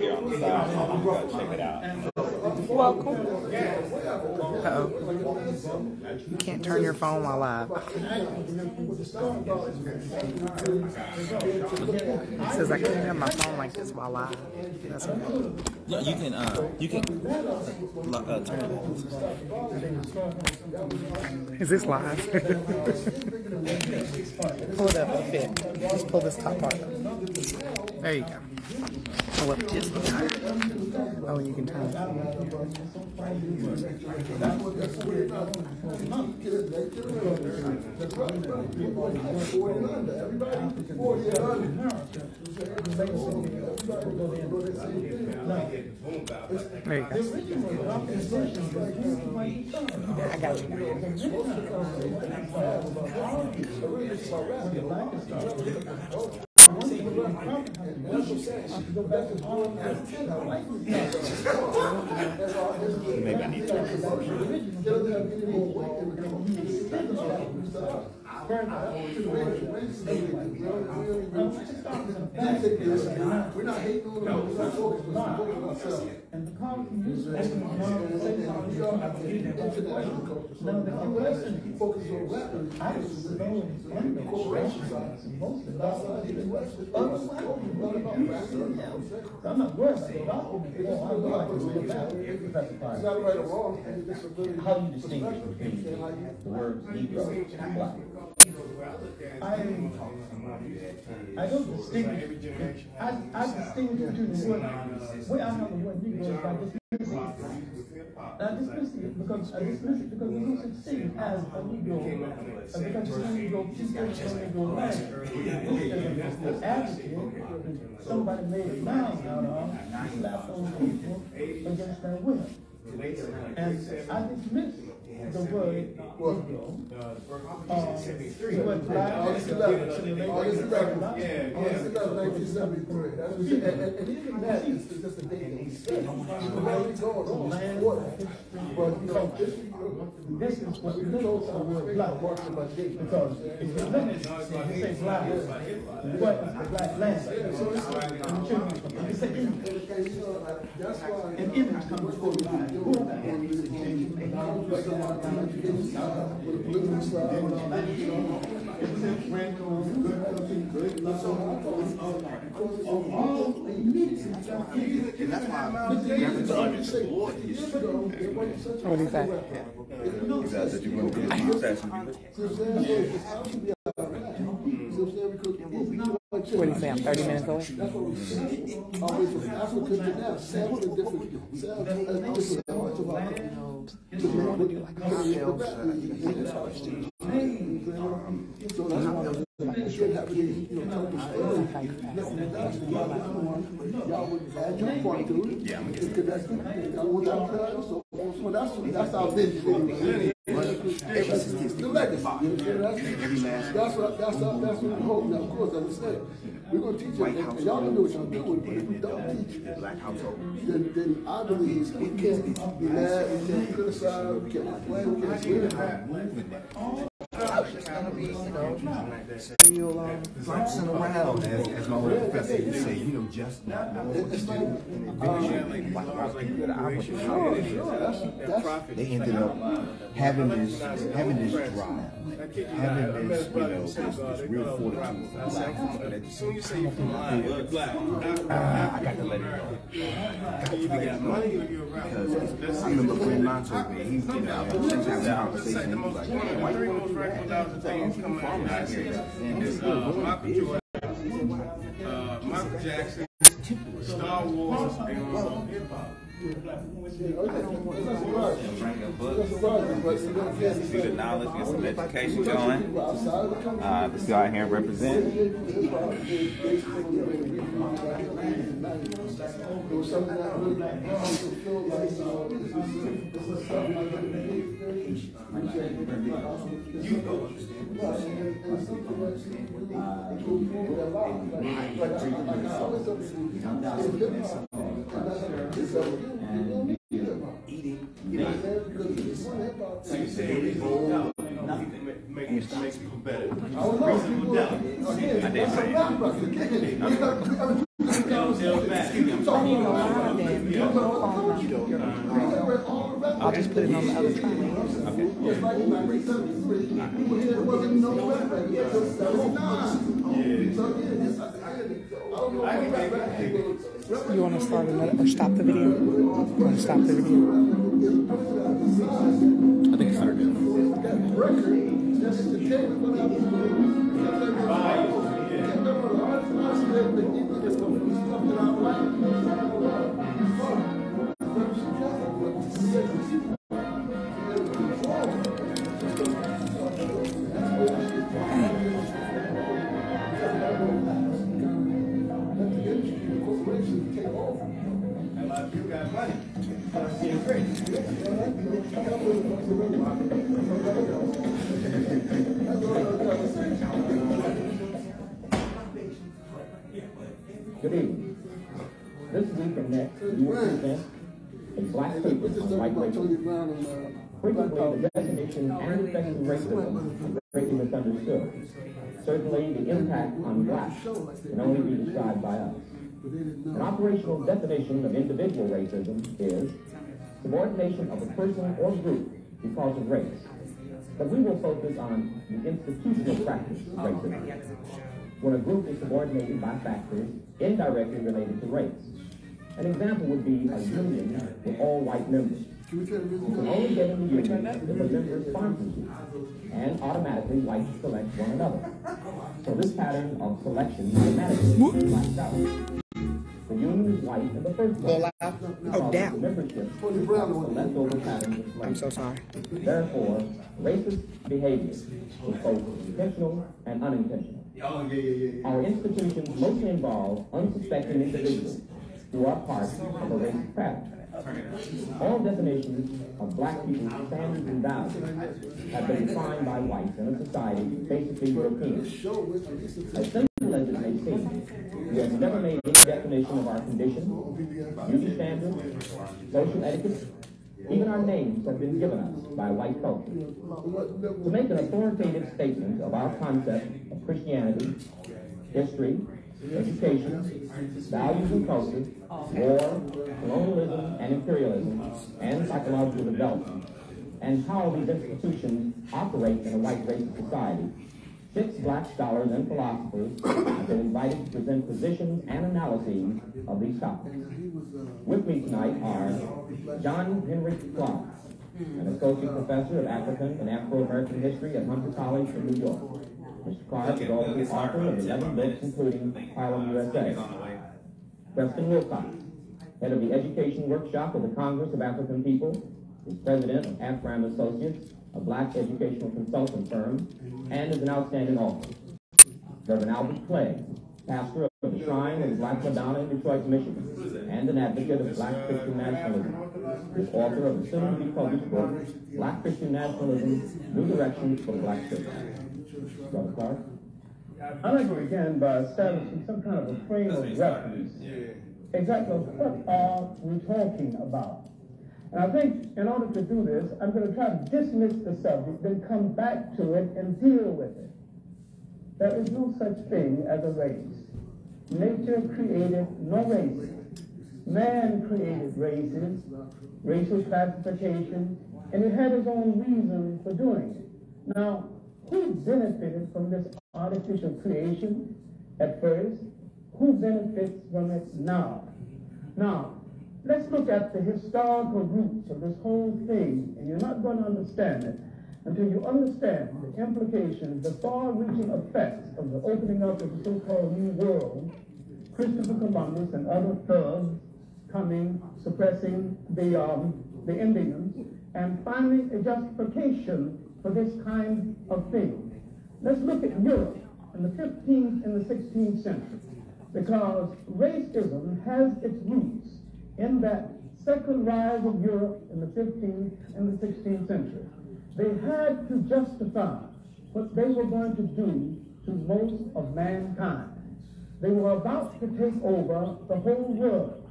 On the side, so I'm gonna go check it out. Welcome. Uh-oh. You can't turn your phone while live. It says I can't have my phone like this while live. That's okay. No, you can turn it Is this live? Pull it up a bit. Just pull this top part up. There you go. Pull up just the top. Oh, and you can turn it. There you go. I got you. Maybe I need to. We're not hating on them, we're not focused on ourselves. And the international culture. So the U.S. focuses on weapons, the corporation side. That's why the U.S. is I'm not worried about it. It's not right or wrong. How do you distinguish between the words Negro and Black? I don't distinguish. I distinguish between the word. Way I know the word Negro is by dismissing it. I dismiss it because we don't succeed as a Negro. Because it's a Negro teacher, it's a Negro man. Advocate, somebody made a mound out of, slapped on people against their will. And I dismiss the word Negro. The word Black. August 11, 1973. And even that is just a date that we said. But this is what we know the word Black. Because if you look at it, you say Black, what is the Black land? You say image. And image comes before you. What do you say? That you want to be a What do you say? I'm 30 minutes away? That's our vision. The legacy. That's what we hope. Now, of course, as I said, we're going to teach them. Y'all know what y'all doing, but if we don't teach then I believe we can't be mad, we can't criticize, we can't complain, we can't do anything. It's gonna be, bouncing around, as my old professor used to say, just not they ended up having this drive, having this, this real fortitude for Black folks, but at the same time, I got to let it go. Because I remember Quinn Monto, man, he, sometimes in conversation, he was like, why you want to Michael Jackson, Star Wars, and hip hop. See the knowledge, get some education going. Let's go out here and represent. Makes people better. I didn't say it. I'll just put it on the other side. You want to start another or stop the video? You want to stop the video? I think it started. Good evening. This week and next, we will present a black paper on white racism. Frequently, the definition and effects of racism are greatly misunderstood. Certainly, the impact on blacks can only be described by us. An operational definition of individual racism is subordination of a person or group because of race. But we will focus on the institutional practice of racism, when a group is subordinated by factors indirectly related to race. An example would be a union with all white members. You can only get in the union if a member sponsors you, and automatically whites select one another. So this pattern of selection automatically blacks out. The union is white in the first place. Oh, damn. Membership is a leftover pattern of selection. I'm so sorry. Therefore, racist behavior is both intentional and unintentional. Our institutions mostly involve unsuspecting individuals who are part of a racist pattern. All definitions of black people's standards and values have been defined by whites in a society basically European. As simple as it may seem, we have never made any definition of our condition, beauty standards, social etiquette. Even our names have been given us by white culture. To make an authoritative statement of our concept of Christianity, history, education, values and culture, war, colonialism and imperialism, and psychological development, and how these institutions operate in a white racist society, 6 black scholars and philosophers have been invited to present positions and analyses of these topics. With me tonight are John Henry Clark, an associate professor of African and Afro-American history at Hunter College in New York. Mr. Clark is also the author of 11 books, including Harlem, USA. Preston Wilcox, head of the Education Workshop of the Congress of African People, is president of Afram Associates, a black educational consulting firm, and is an outstanding author. Reverend Albert Clay, pastor of the Shrine of the Black Madonna in Detroit, Michigan, and an advocate of black Christian nationalism, is author of the soon-to-be-published book, Black Christian Nationalism, New Directions for the Black Church. Brother Clark? I'd like to begin by establishing some kind of a frame of reference. Exactly what are we talking about? And I think in order to do this, I'm going to try to dismiss the subject, then come back to it and deal with it. There is no such thing as a race. Nature created no race. Man created races, racial classification, and he had his own reason for doing it. Now, who benefited from this artificial creation at first? Who benefits from it now? Now, let's look at the historical roots of this whole thing, and you're not going to understand it until you understand the implications, the far-reaching effects of the opening up of the so-called New World, Christopher Columbus and other thugs coming, suppressing the Indians, and finally a justification for this kind of thing. Let's look at Europe in the 15th and the 16th century, because racism has its roots in that second rise of Europe in the 15th and the 16th century. They had to justify what they were going to do to most of mankind. They were about to take over the whole world.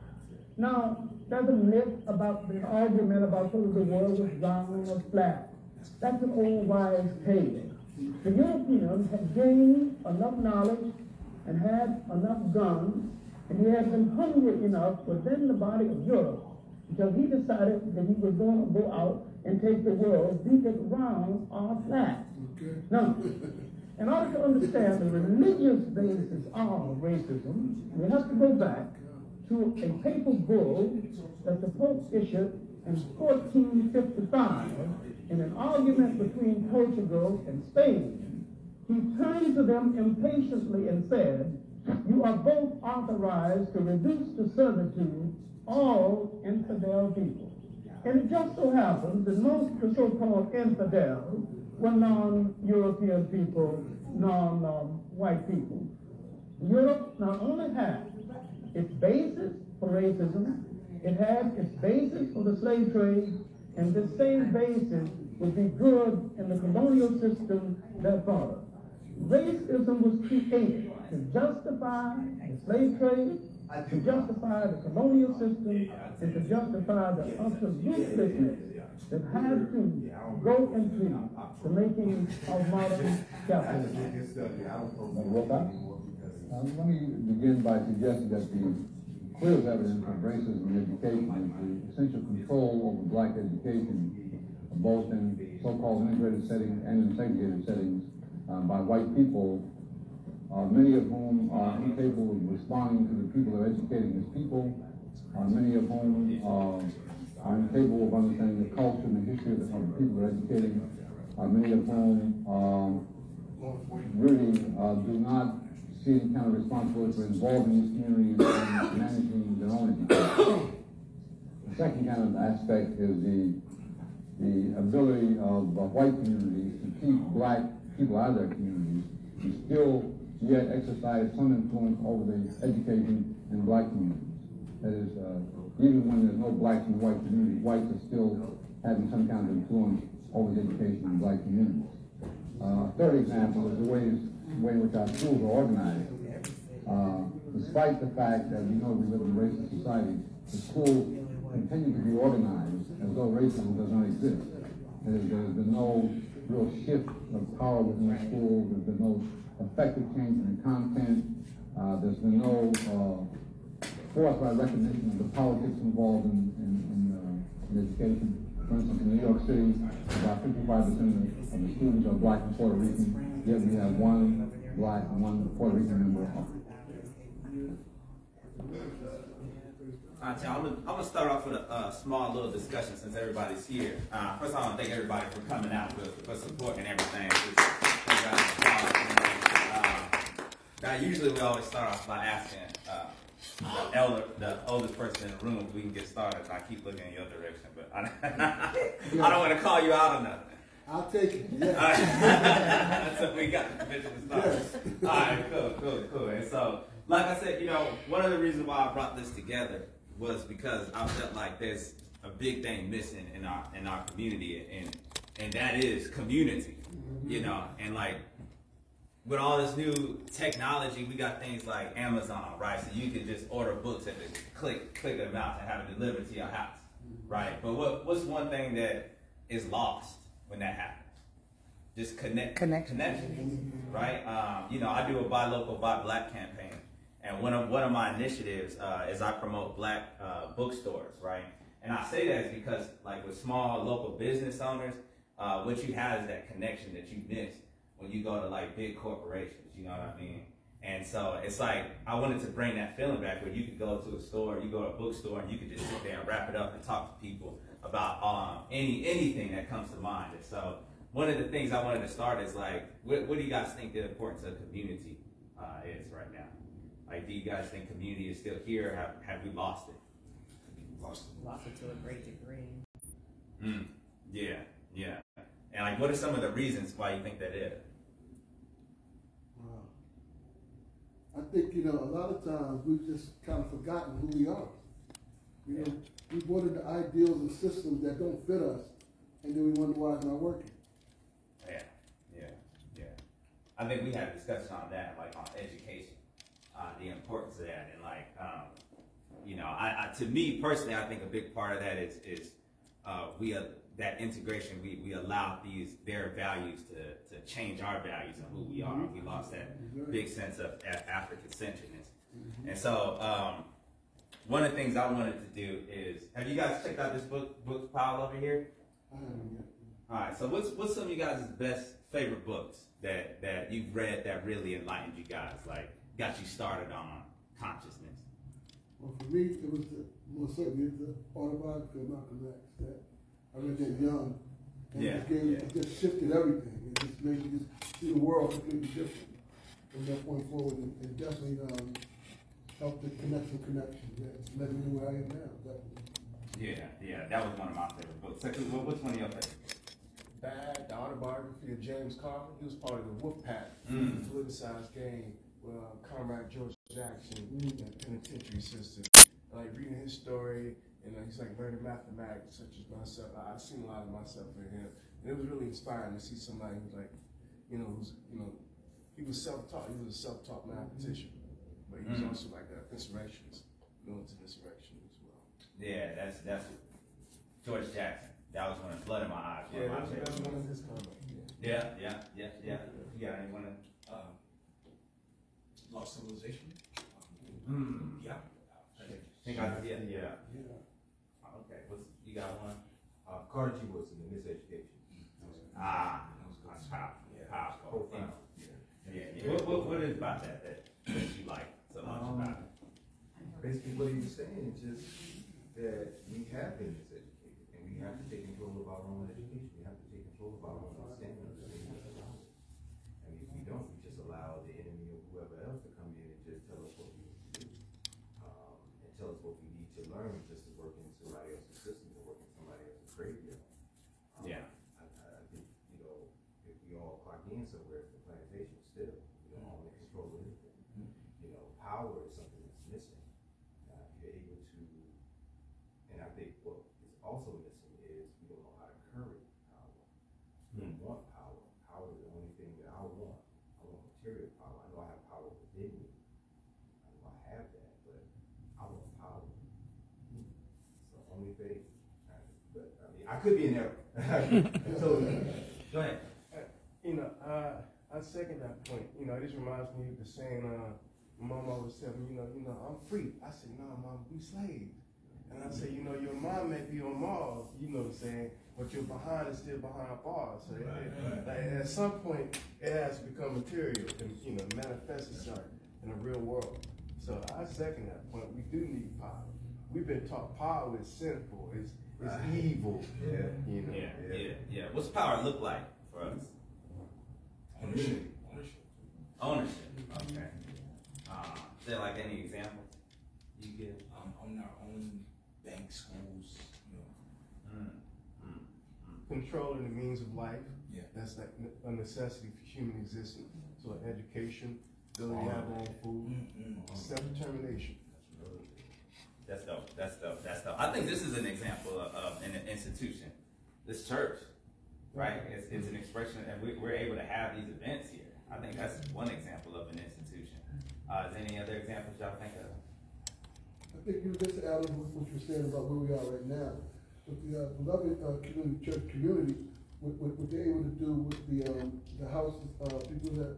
Now, there's a myth about the argument about whether the world was round or flat. That's an old wives' tale. The Europeans had gained enough knowledge and had enough guns And he has been hungry enough within the body of Europe until he decided that he was going to go out and take the world deepest round or flat. Now, in order to understand the religious basis of racism, we have to go back to a papal bull that the Pope issued in 1455 in an argument between Portugal and Spain. He turned to them impatiently and said, "You are both authorized to reduce to servitude all infidel people." And it just so happens that most of the so-called infidels were non-European people, non-white people. Europe not only had its basis for racism, it had its basis for the slave trade, and this same basis would be good in the colonial system that followed. Racism was created to justify the slave trade, to justify the colonial system, and to justify the absoluteness that had to go into the making of modern capitalism. Let me begin by suggesting that the clearest evidence of racism in education is the essential control over black education, both in so-called integrated settings and in segregated settings, by white people, many of whom are incapable of responding to the people they're educating as people, many of whom are incapable of understanding the culture and the history of the people they're educating, many of whom really do not see any kind of responsibility for involving these communities in managing their own education. The second kind of aspect is the ability of white communities to keep black people out of their communities and still yet exercise some influence over the education in black communities. That is, even when there's no blacks in the white community, whites are still having some kind of influence over the education in black communities. Third example is the way in which our schools are organized. Despite the fact that we know we live in a racist society, the schools continue to be organized as though racism does not exist. There's been no real shift of power within the schools. There's been no effective change in the content. There's been no forthright recognition of the politics involved in education. For instance, in New York City, about 55% of the students are black and Puerto Rican, yet we have one black and one Puerto Rican member. All right, y'all, I'm going to start off with a small little discussion since everybody's here. First, I want to thank everybody for coming out, for supporting everything. Usually we always start off by asking the oldest person in the room if we can get started. I keep looking in your direction, but I don't want to call you out on nothing. I'll take it. Yeah. So we got the permission to start. Yes. All right, cool. And so, like I said, one of the reasons why I brought this together was because I felt like there's a big thing missing in our community, and that is community. And like with all this new technology, we got things like Amazon, right? So you can just order books at the click of the mouse and have it delivered to your house, right? But what's one thing that is lost when that happens? Just connection, right? I do a Buy Local, Buy Black campaign, and one of my initiatives is I promote black bookstores, right? And I say that is because, like, with small local business owners, what you have is that connection that you miss when you go to like big corporations, you know what I mean? And so it's like, I wanted to bring that feeling back where you could go to a store, you go to a bookstore, and you could just sit there and wrap it up and talk to people about anything that comes to mind. And so one of the things I wanted to start is like, what do you guys think the importance of community is right now? Like, do you guys think community is still here, or have we lost it? Lost it to a great degree. Yeah. And like, what are some of the reasons why you think that is? I think, a lot of times we've just kind of forgotten who we are. We brought in the ideals and systems that don't fit us, and then we wonder why it's not working. Yeah. I think we had a discussion on that, like on education, the importance of that, and like, to me personally, I think a big part of that is that integration. We allow their values to change our values and who we are. We lost that big sense of African-centeredness. And so one of the things I wanted to do is, have you guys checked out this book pile over here? I haven't yet. All right, so what's some of you guys' best favorite books that you've read that really enlightened you guys, like got you started on consciousness? Well, for me, it was most certainly the autobiography of Malcolm X that I read that young, and it just shifted everything. It just made me just see the world completely different from that point forward, and definitely helped to connect some connections that led me to where I am now. Definitely. Yeah, that was one of my favorite books. What's one of your favorites? The autobiography of James Carver. He was part of the Wolf Pack, the politicized gang with Comrade George Jackson in the penitentiary system. Like reading his story, and he's like learning mathematics, such as myself. I've seen a lot of myself in him, and it was really inspiring to see somebody who's like, he was self-taught. He was a self-taught mathematician, but he was also like an insurrectionist, militant insurrection as well. Yeah, that's George Jackson. That was one of Blood in My Eyes. Yeah, that was one of his comments. Yeah. You got anyone? Lost Civilization. Yeah. Yeah. Okay, you got one? Kalonji was in the miseducation. That's powerful. Yeah. What is about that you like so much about it? Basically, what he was saying is just that we have been miseducated, and we have to take control of our own education. We have to take control of our own understanding of the things around us. And if we don't, we just allow the enemy or whoever else to come in and just tell us what we need to do, and tell us what we need to learn just to work in somebody else's system or work in somebody else's graveyard. I think, if we all clock in somewhere, it's the plantation still. We don't own and control anything. Power is something that's missing. You're able to, and I think what is also missing is we don't know how to curry power. We don't want power. Power is the only thing that I want. I want material power. I know I have power within me. I know I have that, but I want power. It's the only thing. But I mean, I could be in error. Go ahead. I second that point. This reminds me of the saying, my mom always tell me, I'm free. I said, no, mom, we slaves. And I say, your mom may be on Mars, you know what I'm saying, but your behind is still behind bars. So at some point, it has to become material and, manifest itself in the real world. So I second that point. We do need power. We've been taught power is sinful, it's evil. Yeah. What's power look like for us? Ownership. Okay. Is there like any examples you give? On our own bank, schools, Controlling the means of life. Yeah. That's like a necessity for human existence. So education, ability to have their own food, self-determination. That's dope. I think this is an example of an institution. This church, right? It's an expression, and we're able to have these events here. I think that's one example of an institution. Is there any other examples y'all think of? I think just to add on what you're saying about where we are right now, with the beloved church community, what they're able to do with the houses, people that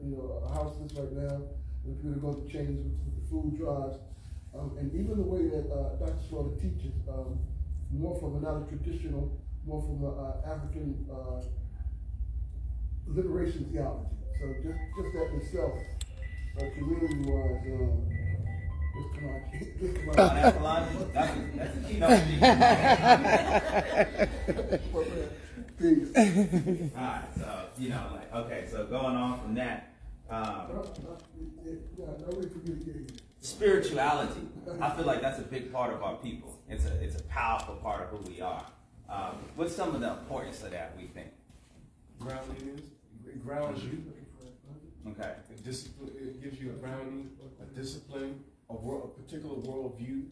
houses right now, and people that go to change with the food drives, and even the way that Dr. Slaughter teaches, more from another traditional, more from African liberation theology. So just that in itself, community-wise, That's a keynote Peace. Alright, so, okay, so going on from that, spirituality. I feel like that's a big part of our people. It's a powerful part of who we are. What's some of the importance of that, we think? Grounding it grounds you. Okay. It gives you a grounding, a discipline, a particular worldview.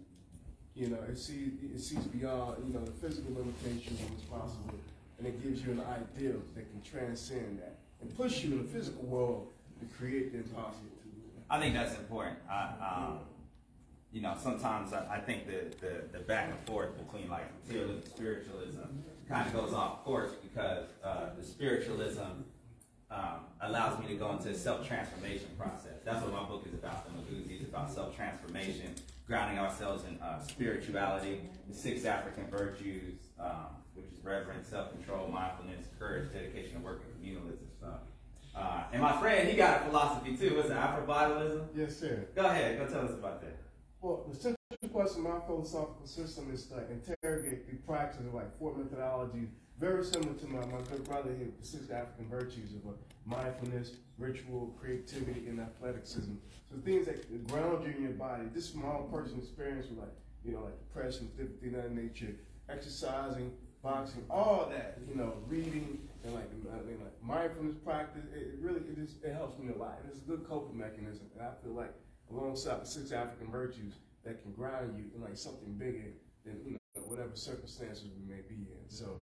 It sees beyond, the physical limitations of what's possible, and it gives you an ideal that can transcend that and push you in the physical world to create the impossible. I think that's important. Sometimes I think the back and forth between like materialism and spiritualism kind of goes off course because the spiritualism allows me to go into a self-transformation process. That's what my book is about. The Maguzi is about self-transformation, grounding ourselves in spirituality, the 6 African virtues, which is reverence, self-control, mindfulness, courage, dedication to work, and communalism. And my friend, he got a philosophy too. What's it, Afro-vitalism? Yes, sir. Go ahead, go tell us about that. Well, the central question of my philosophical system is to interrogate the practice of like 4 methodologies, very similar to my good brother here, the 6 African virtues of mindfulness, ritual, creativity, and athleticism. So things that ground you in your body. This is my own personal experience with like, like depression, things of that nature, exercising, boxing, all that, reading, and like mindfulness practice. It helps me a lot. And it's a good coping mechanism. And I feel like alongside the 6 African virtues that can ground you in like something bigger than whatever circumstances we may be in. So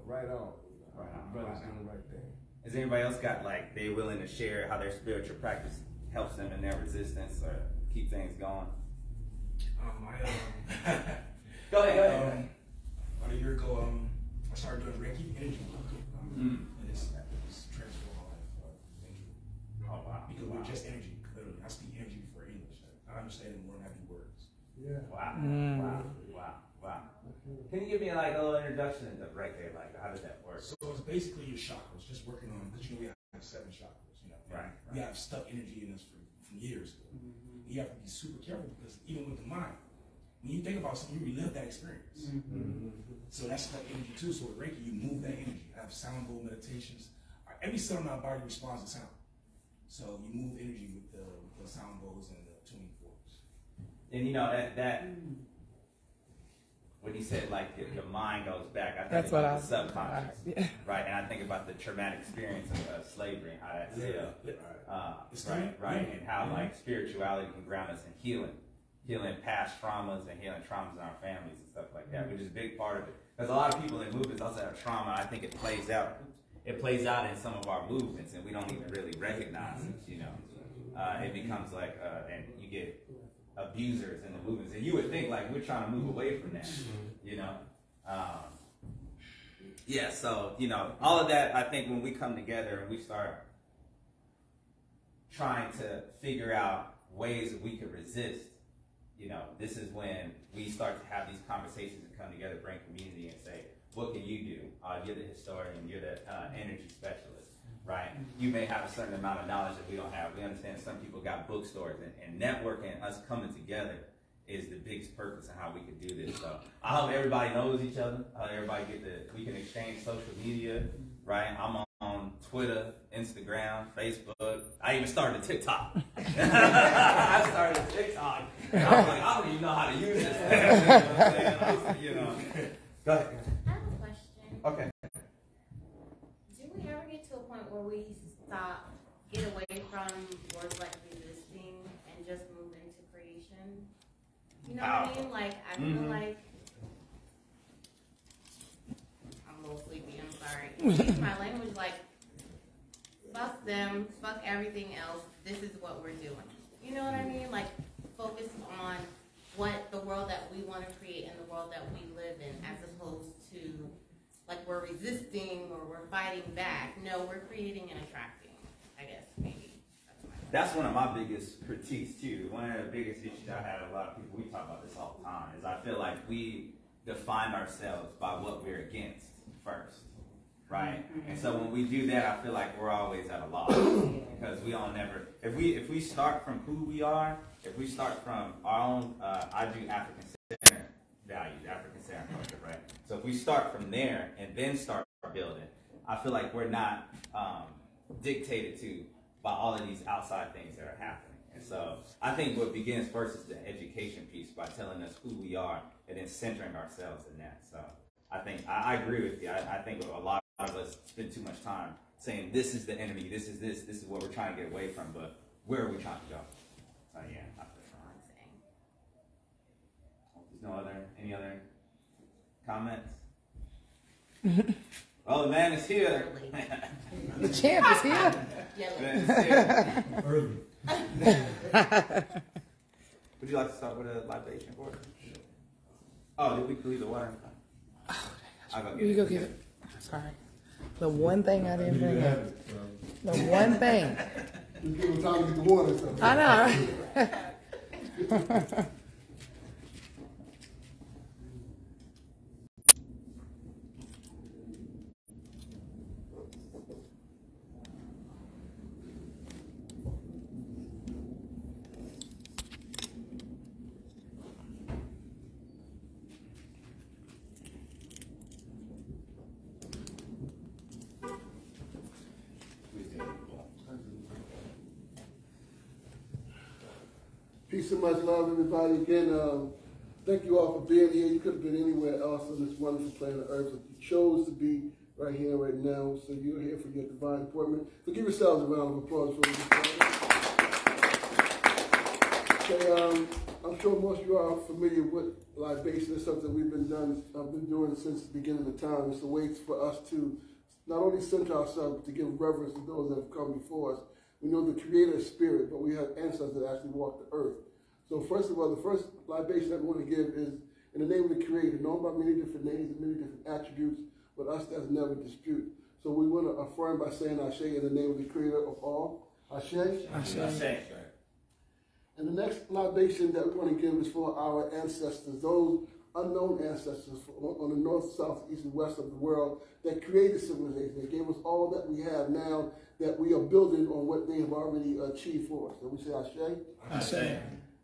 right on. Brothers doing the right thing. Has anybody else got like they willing to share how their spiritual practice helps them in their resistance or keep things going? Go ahead. About a year ago, I started doing Reiki energy work. And it's transformed my life. Energy. Oh wow! Because we're just energy. Literally, I speak energy before English. I understand it more than I do words. Yeah. Wow. Can you give me like a little introduction into right there? Like, how does that work? So it's basically your chakras, just working on, because we have 7 chakras, Right. We have stuck energy in us from years ago. You have to be super careful because even with the mind, when you think about something, you relive that experience. So that's stuck energy too. So with Reiki, you move that energy. I have sound bowl meditations. Every cell in our body responds to sound. So you move energy with the sound bowls and the tuning forks. And that when you said like the mind goes back, I think That's about what the subconscious, right? And I think about the traumatic experience of slavery and how that right, and how like spirituality can ground us in healing past traumas and healing traumas in our families and stuff like that, which is a big part of it. Because a lot of people in movements also have trauma. I think it plays out in some of our movements, and we don't even really recognize it. It becomes like, and you get abusers in the movements, and you would think like we're trying to move away from that, so all of that, I think when we come together and we start trying to figure out ways that we could resist, this is when we start to have these conversations and come together, bring community and say, what can you do? You're the historian, you're the energy specialist, right? You may have a certain amount of knowledge that we don't have. We understand some people got bookstores, and networking, us coming together is the biggest purpose of how we could do this. So I hope everybody knows each other. I hope everybody we can exchange social media, right? I'm on Twitter, Instagram, Facebook. I even started TikTok. I started TikTok. And I was like, I don't even know how to use this thing. Go ahead. I have a question. Okay. Do we ever get to a point where we get away from words like resisting and just move into creation? You know what I mean? Like, I feel like I'm a little sleepy, I'm sorry. Excuse my language, like, fuck them, fuck everything else, this is what we're doing. You know what I mean? Like, focus on what the world that we want to create and the world that we live in, as opposed to like we're resisting or we're fighting back. No, we're creating and attracting, I guess, maybe. That's one of my biggest critiques too. One of the biggest issues I have with a lot of people, we talk about this all the time, is I feel like we define ourselves by what we're against first, right? And so when we do that, I feel like we're always at a loss, because we don't never, if we start from who we are, if we start from our own, I do African-centered values, African-centered culture, right? So if we start from there and then start building, I feel like we're not dictated to by all of these outside things that are happening. And so I think what begins first is the education piece, by telling us who we are and then centering ourselves in that. So I think, I agree with you. I think a lot of us spend too much time saying this is the enemy, this is what we're trying to get away from, but where are we trying to go? So yeah, I feel There's any other comments? Oh, the man is here. The champ is here. Man is here. Early. Would you like to start with a libation for it? Oh, did we leave the water? You go get it. Sorry. The one thing I didn't bring up. The one thing. Just give them time to get the water. I know. Peace and much love, everybody. Again, thank you all for being here. You could have been anywhere else on this wonderful planet Earth, but you chose to be right here, right now. So you're here for your divine appointment. So give yourselves a round of applause for this. Okay, I'm sure most of you are familiar with libation. It's something we've been doing since the beginning of time. It's a way for us to not only center ourselves, but to give reverence to those that have come before us. We know the Creator is spirit, but we have ancestors that actually walk the earth. So first of all, the first libation that we want to give is in the name of the Creator, known by many different names and many different attributes, but us that's never dispute. So we want to affirm by saying Ashe in the name of the Creator of all. Ashe. Ashe. Ashe. And the next libation that we want to give is for our ancestors, those unknown ancestors on the north, south, east, and west of the world that created civilization. They gave us all that we have now, that we are building on what they have already achieved for us. So we say Ashe. Ashe.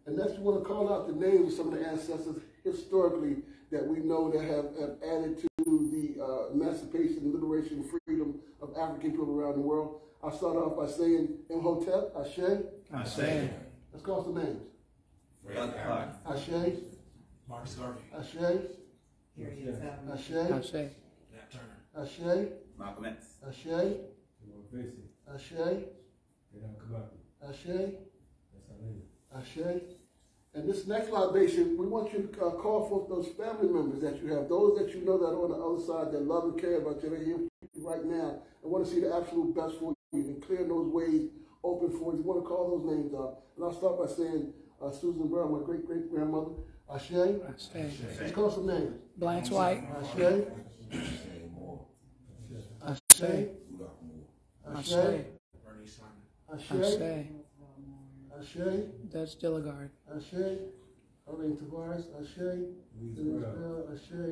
And next we want to call out the names of some of the ancestors historically that we know that have added to the emancipation, liberation, freedom of African people around the world. I'll start off by saying Imhotep, Ashe. Ashe. Let's call some names. Ashe. Marcus Garvey. Ashe. Ashe. Ashe. Nat Turner. Ashe. Malcolm X. Ashe. Ashe. Ashe. Ashe. And this next libation, we want you to call forth those family members that you have, those that you know that are on the other side that love and care about you. They're here right now and want to see the absolute best for you and clear those ways open for you. You want to call those names out. And I'll start by saying Susan Brown, my great-great-grandmother. Ashe. Ashe. Let's call some names. Blanche White. Ashe. Ashe. Ashe. Ashe. Ashe. Ashe. Dutch Dilligard. Ashe. Arlene Tavares. Ashe. Dennis Bell. Ashe.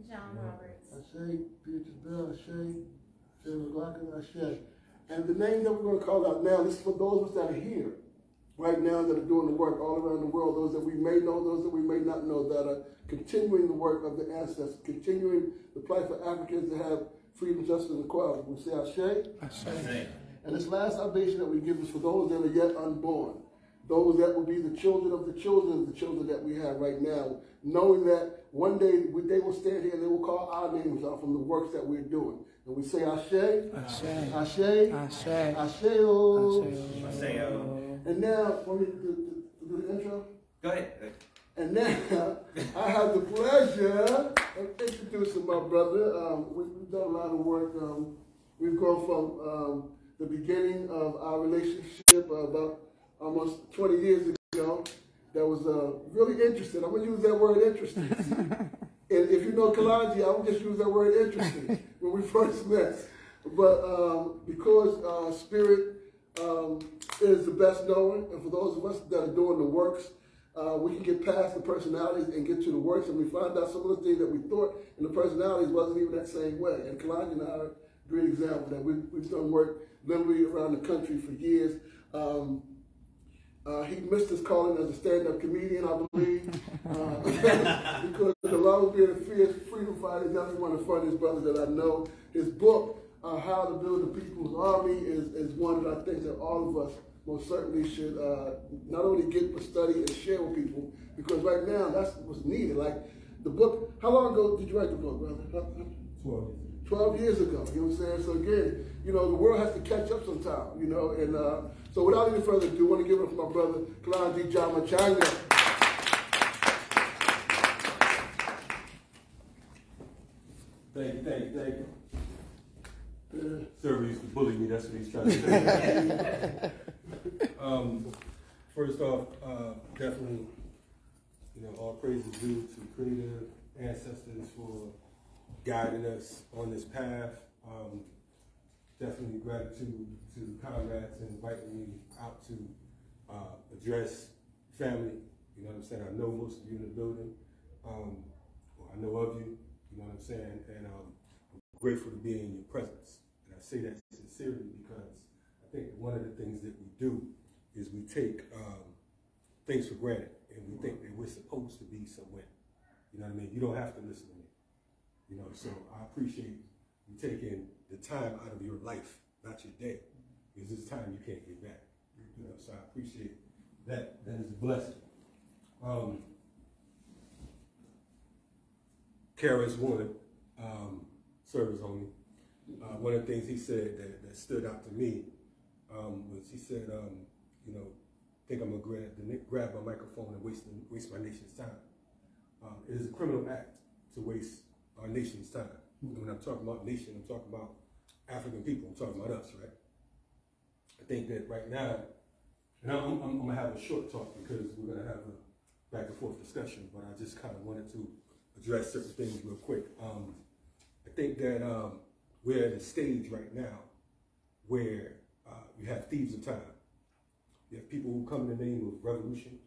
John Roberts. Ashe. Beatrice Bell. Ashe. Sarah McLaughlin. Ashe. And the name that we're going to call out now, this is for those of us that are here right now that are doing the work all around the world, those that we may know, those that we may not know, that are continuing the work of the ancestors, continuing the plight for Africans to have freedom, justice, and equality. We say Ashe. Ashe. And this last libation that we give is for those that are yet unborn, those that will be the children of the children that we have right now, knowing that one day they will stand here and they will call our names out from the works that we're doing. And we say Ashe. Ashe. Ashe. Ashe. Ashe. Ashe. And now, for me to do the intro? Go ahead. And now, I have the pleasure of introducing my brother. We've done a lot of work. We've gone from the beginning of our relationship about almost 20 years ago. That was really interesting. I'm going to use that word interesting. And if you know Kalonji, I would just use that word interesting when we first met. But because Spirit is the best knower, and for those of us that are doing the works, we can get past the personalities and get to the works, and we find out some of the things that we thought in the personalities wasn't even that same way. And Kalonji and I are a great example that we've done work literally around the country for years. He missed his calling as a stand-up comedian, I believe, because along with being a fierce freedom fighter, he's definitely one of the funniest brothers that I know. His book, How to Build the People's Army, is one that I think that all of us most certainly should not only get but study and share with people, because right now that's what's needed. Like the book, how long ago did you write the book, brother? 12 years ago, you know what I'm saying? So again, you know, the world has to catch up sometime, you know, and so without any further ado, I want to give it to my brother, Kalonji Jama Changa. Thank you. Sir used to bully me, that's what he's trying to say. First off, definitely, you know, all praise is due to creative ancestors for guiding us on this path. definitely gratitude to the comrades and inviting me out to address family. You know what I'm saying? I know most of you in the building. Or I know of you. You know what I'm saying? And I'm grateful to be in your presence. And I say that sincerely because I think one of the things that we do is we take things for granted, and we think that we're supposed to be somewhere. You know what I mean? You don't have to listen to me. You know, so I appreciate you taking the time out of your life, not your day, because this time you can't get back. You know, so I appreciate that. That is a blessing. Kara's one, service on me. One of the things he said that stood out to me was he said, you know, I think I'm gonna grab my microphone and waste my nation's time. It is a criminal act to waste our nation's time. And when I'm talking about nation, I'm talking about African people. I'm talking about us, right? I think that right now, and I'm gonna have a short talk because we're gonna have a back and forth discussion, but I just kind of wanted to address certain things real quick. I think that we're at a stage right now where you have thieves of time. You have people who come in the name of revolution.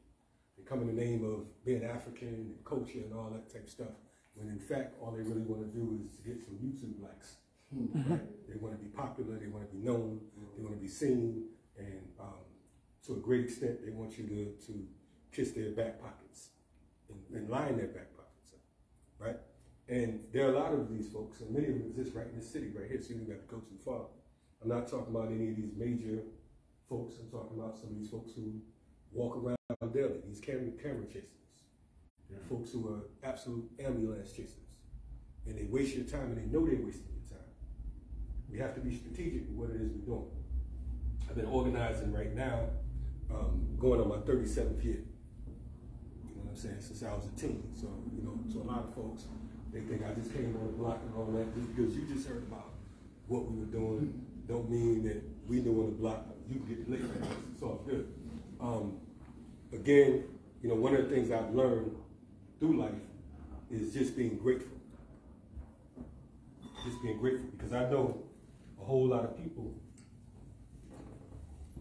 They come in the name of being African and culture and all that type of stuff, when in fact, all they really want to do is get some YouTube likes. Right? They want to be popular, they want to be known, they want to be seen, and to a great extent, they want you to kiss their back pockets and line their back pockets up, right? And there are a lot of these folks, and many of them exist right in this city, right here, so you don't have to go too far. I'm not talking about any of these major folks. I'm talking about some of these folks who walk around daily, these camera chasers. There are folks who are absolute ambulance chasers, and they waste your time, and they know they're wasting your time. We have to be strategic with what it is we're doing. I've been organizing right now, going on my 37th year. You know what I'm saying? Since I was a teen. So, you know, to a lot of folks, they think I just came on the block and all that. Just because you just heard about what we were doing, don't mean that we knew on the block. You can get late. It's all good. Again, you know, one of the things I've learned through life is just being grateful. Just being grateful, because I know a whole lot of people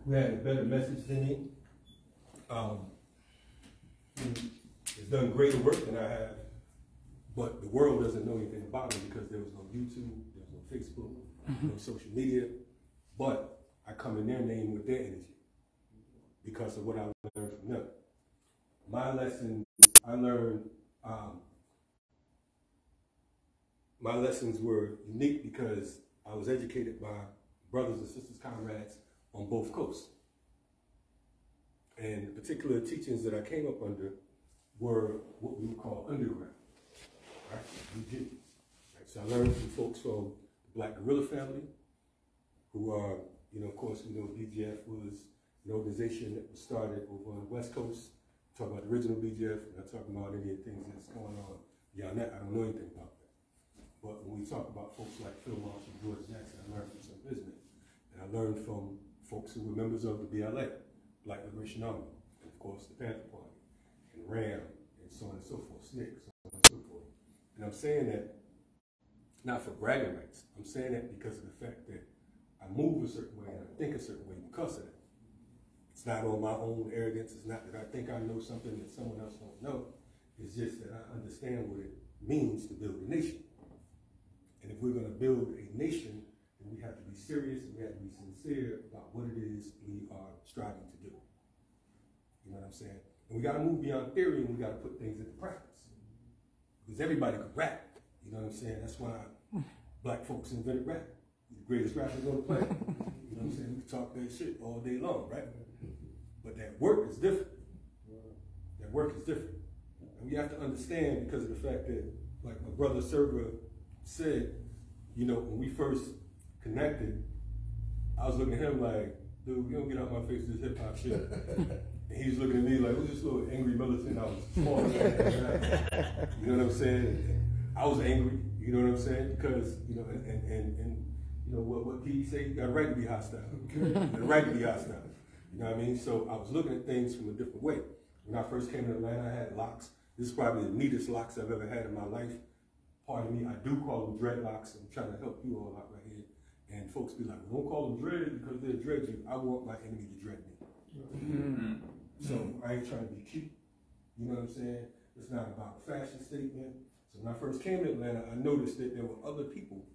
who had a better message than me, who has done greater work than I have, but the world doesn't know anything about them because there was no YouTube, there was no Facebook, no social media, but I come in their name with their energy because of what I learned from them. My lessons, I learned, my lessons were unique because I was educated by brothers and sisters, comrades on both coasts. And the particular teachings that I came up under were what we would call underground, right? UG. Right? So I learned from folks from the Black Guerrilla family, who are, you know, of course, we know BGF was an organization that was started over on the West Coast. Talk about the original BGF, we're not talking about any of the things that's going on beyond that. I don't know anything about that. But when we talk about folks like Phil Marshall, George Jackson, I learned from some business. And I learned from folks who were members of the BLA, Black Liberation Army, and of course the Panther Party, and RAM, and so on and so forth, SNCC, so on and so forth. And I'm saying that not for bragging rights. I'm saying that because of the fact that I move a certain way and I think a certain way because of that. It's not on my own arrogance. It's not that I think I know something that someone else don't know. It's just that I understand what it means to build a nation. And if we're going to build a nation, then we have to be serious and we have to be sincere about what it is we are striving to do. You know what I'm saying? And we got to move beyond theory and we got to put things into practice. Because everybody can rap. You know what I'm saying? That's why black folks invented rap. The greatest rappers on the planet. You know what I'm saying? We can talk that shit all day long, right? But that work is different. That work is different. And we have to understand, because of the fact that, like my brother Server said, you know, when we first connected, I was looking at him like, dude, you don't get out my face with this hip hop shit. And he was looking at me like, who's this little angry militant? I was small. You know what I'm saying? I was angry, you know what I'm saying? Because, you know, and you know what P say, you got a right to be hostile. You got a right to be hostile. You know what I mean? So I was looking at things from a different way. When I first came to Atlanta, I had locks. This is probably the neatest locks I've ever had in my life. Pardon me, I do call them dreadlocks. I'm trying to help you all out right here. And folks be like, well, don't call them dread because they'll dread you. I want my enemy to dread me. So I ain't trying to be cute. You know what I'm saying? It's not about a fashion statement. So when I first came to Atlanta, I noticed that there were other people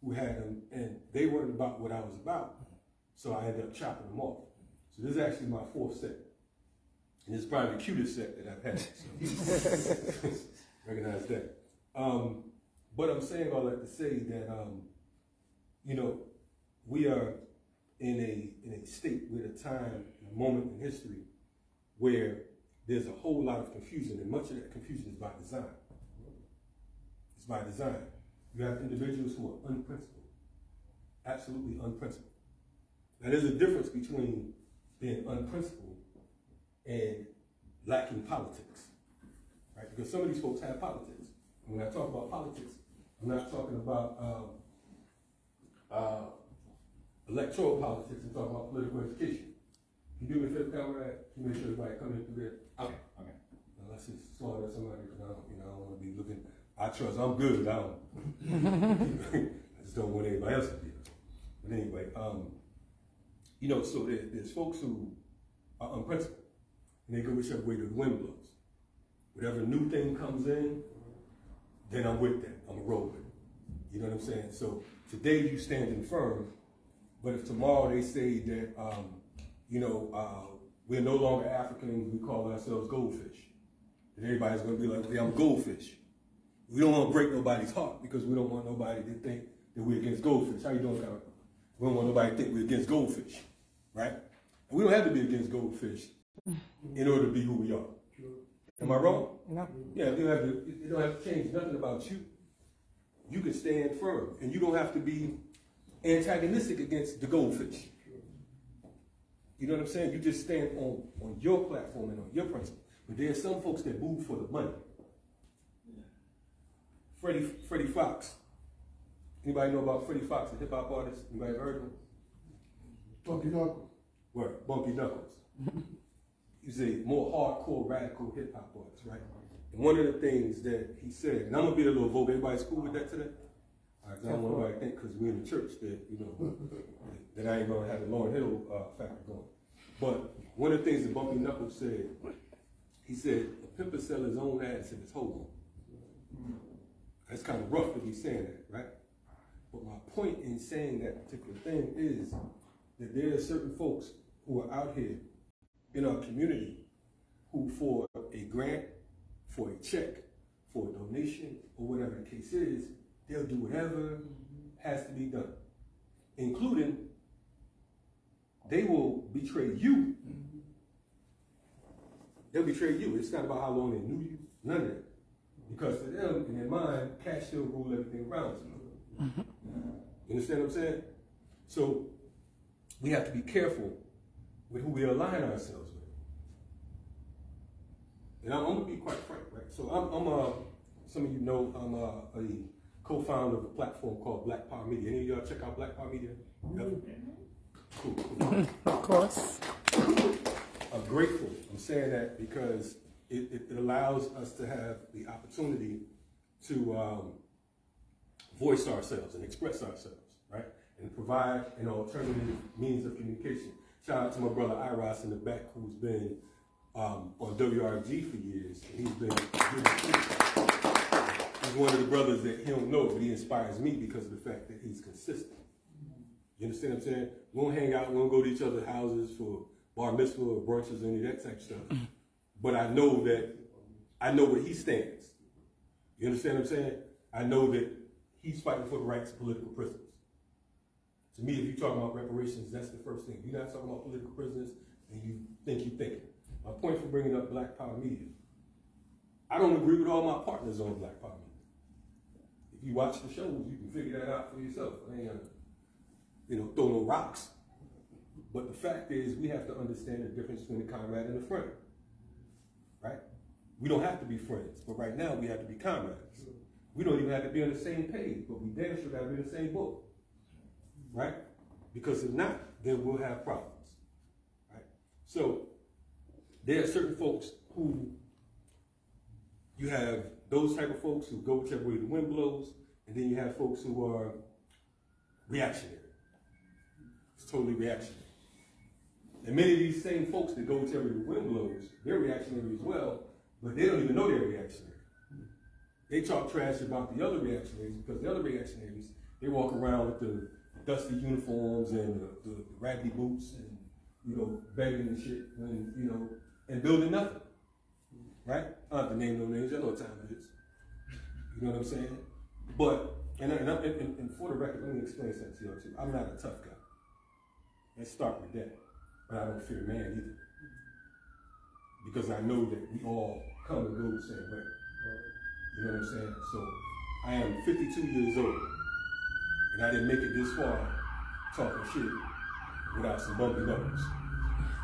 who had them, and they weren't about what I was about. So I ended up chopping them off. So this is actually my 4th set. And it's probably the cutest set that I've had. So recognize that. But I'm saying all that to say that, you know, we are in a state, we're at a time, a moment in history where there's a whole lot of confusion, and much of that confusion is by design. It's by design. You have individuals who are unprincipled, absolutely unprincipled. Now there's a difference between being unprincipled and lacking politics, right? Because some of these folks have politics. And when I talk about politics, I'm not talking about electoral politics. I'm talking about political education. Can you do me a favor, comrade? Can you make sure everybody come in through there? Okay. Okay. Now let's just slaughter somebody because I don't want to be looking. I trust. I'm good. I don't. I just don't want anybody else to be. But anyway, you know, so there's folks who are unprincipled, and they go whichever way the wind blows. Whatever new thing comes in, then I'm with that. I'm a roll with it. You know what I'm saying? So today you standing firm, but if tomorrow they say that, you know, we're no longer Africans, we call ourselves goldfish, then everybody's going to be like, okay, I'm goldfish. We don't want to break nobody's heart because we don't want nobody to think that we're against goldfish. How you doing, Karen? We don't want nobody to think we're against goldfish, right? And we don't have to be against goldfish in order to be who we are. Am I wrong? No. Yeah, it don't have to change nothing about you. You can stand firm, and you don't have to be antagonistic against the goldfish. You know what I'm saying? You just stand on your platform and on your principle. But there's some folks that move for the money. Freddie Fox. Anybody know about Freddie Fox, a hip hop artist? Anybody heard of him? Bunky Knuckles. What? Bunky Knuckles. He's a more hardcore, radical hip hop artist, right? And one of the things that he said, and I'm gonna be a little vogue. Everybody's cool with that today? All right, I don't want nobody to think because we're in the church that, you know, that I ain't gonna have the Lauryn Hill factor going. But one of the things that Bunky Knuckles said, he said, a pimp will sell his own ass if it's whole. That's kind of rough to be saying that, right? But my point in saying that particular thing is that there are certain folks who are out here in our community who, for a grant, for a check, for a donation, or whatever the case is, they'll do whatever has to be done, including they will betray you. They'll betray you. It's not about how long they knew you, none of that. Because to them, in their mind, cash still rule everything around them. You understand what I'm saying? So we have to be careful with who we align ourselves with. And I'm going to be quite frank, right? So I'm some of you know, I'm a co-founder of a platform called Black Power Media. Any of y'all check out Black Power Media? Yep. Cool. Of course. I'm grateful. I'm saying that because it allows us to have the opportunity to voice ourselves and express ourselves, right? And provide an alternative means of communication. Shout out to my brother Iros in the back, who's been on WRG for years. And he's one of the brothers that he don't know, but he inspires me because of the fact that he's consistent. You understand what I'm saying? We don't hang out, we don't go to each other's houses for bar mitzvah or brunches or any of that type of stuff. But I know where he stands. You understand what I'm saying? I know that he's fighting for the rights of political prisoners. To me, if you're talking about reparations, that's the first thing. If you're not talking about political prisoners, then you think you're thinking. My point for bringing up Black Power Media, I don't agree with all my partners on Black Power Media. If you watch the shows, you can figure that out for yourself. I ain't gonna, throw no rocks. But the fact is, we have to understand the difference between the comrade and the friend, right? We don't have to be friends, but right now we have to be comrades. We don't even have to be on the same page, but we damn sure got to be in the same boat, right? Because if not, then we'll have problems, right? So there are certain folks who, you have those type of folks who go whichever way the wind blows, and then you have folks who are reactionary. It's totally reactionary. And many of these same folks that go to every wind blows, they're reactionary as well, but they don't even know they're reactionary. They talk trash about the other reactionaries because the other reactionaries, they walk around with the dusty uniforms and the raggedy boots and, you know, begging and shit and, you know, and building nothing. Right? I don't have to name no names. I know what time it is. You know what I'm saying? But, and for the record, let me explain something to you too. I'm not a tough guy. Let's start with that. But I don't fear man either. Because I know that we all come and go the same way. You know what I'm saying? So I am 52 years old, and I didn't make it this far talking shit without some bumpy numbers.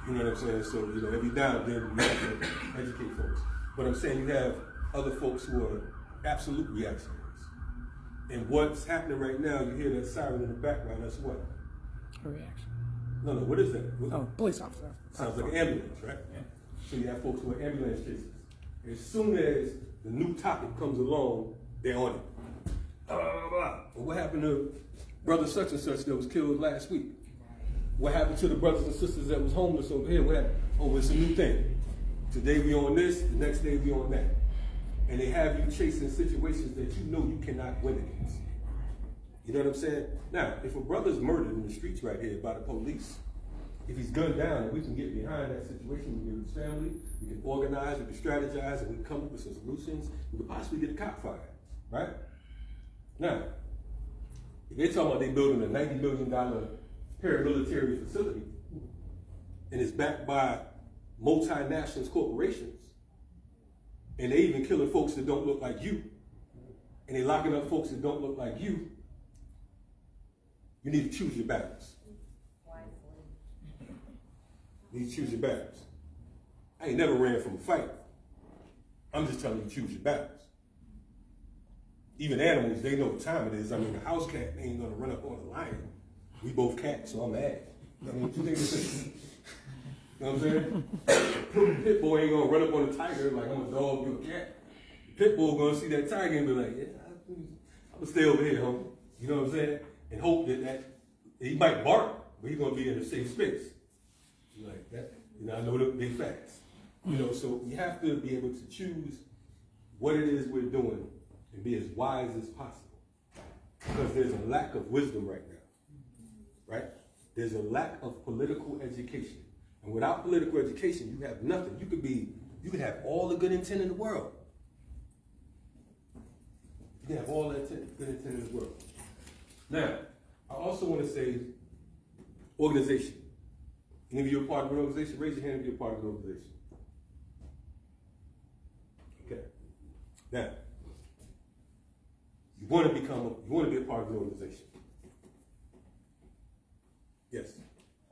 You know what I'm saying? So, you know, every now and then we have to educate folks. But I'm saying you have other folks who are absolute reactionaries. And what's happening right now, you hear that siren in the background, that's what? A reaction. No, what is that? Oh, police officer. Sounds like an ambulance, right? Yeah. So you have folks who are ambulance chasers. As soon as the new topic comes along, they're on it. Blah, blah, blah. And what happened to brother such and such that was killed last week? What happened to the brothers and sisters that was homeless over here? What happened? Oh, it's a new thing. Today we on this, the next day we on that. And they have you chasing situations that you know you cannot win against. You know what I'm saying? Now, if a brother's murdered in the streets right here by the police, if he's gunned down and we can get behind that situation, we can get his family, we can organize, we can strategize, and we can come up with some solutions, we could possibly get a cop fired, right? Now, if they're talking about they building a $90 million paramilitary facility, and it's backed by multinational corporations, and they even killing folks that don't look like you, and they locking up folks that don't look like you need to choose your battles. You need to choose your battles. I ain't never ran from a fight. I'm just telling you to choose your battles. Even animals, they know what time it is. I mean, a house cat ain't gonna run up on a lion. We both cats, so I'm mad. I mean, what you think this is? You know what I'm saying? Pit bull ain't gonna run up on a tiger like I'm a dog, you a cat. Pit bull gonna see that tiger and be like, yeah, I'm gonna stay over here, homie. You know what I'm saying? And hope that he might bark, but he's gonna be in a safe space. Like that, you know, I know they fast. You know, so we have to be able to choose what it is we're doing and be as wise as possible. Because there's a lack of wisdom right now, right? There's a lack of political education. And without political education, you have nothing. You could have all the good intent in the world. You can have all the good intent in the world. Now, I also want to say organization. Any of you are part of an organization? Raise your hand if you're part of an organization. Okay. Now, you want to be a part of an organization. Yes.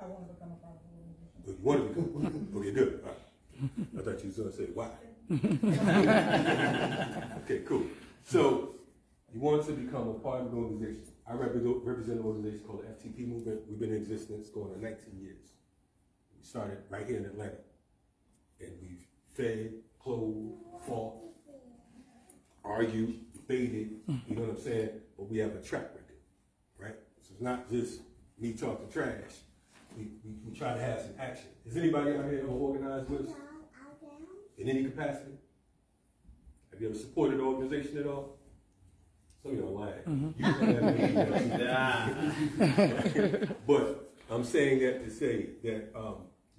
I want to become a part of an organization. Oh, you want to become? Okay, good. All right. I thought you was going to say why. Okay, cool. So, you want to become a part of an organization. I represent an organization called the FTP Movement. We've been in existence going on 19 years. We started right here in Atlanta. And we've fed, clothed, fought, argued, debated, you know what I'm saying? But we have a track record, right? So it's not just me talking trash. We try to have some action. Is anybody out here organized with us? In any capacity? Have you ever supported an organization at all? Some of y'all lying. But I'm saying that to say that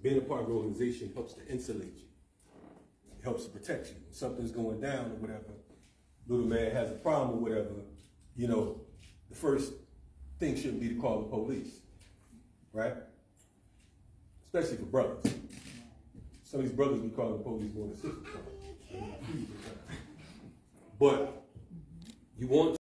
being a part of an organization helps to insulate you. It helps to protect you. If something's going down or whatever, little man has a problem or whatever, you know, the first thing shouldn't be to call the police, right? Especially for brothers. Some of these brothers be calling the police more than sisters. But you want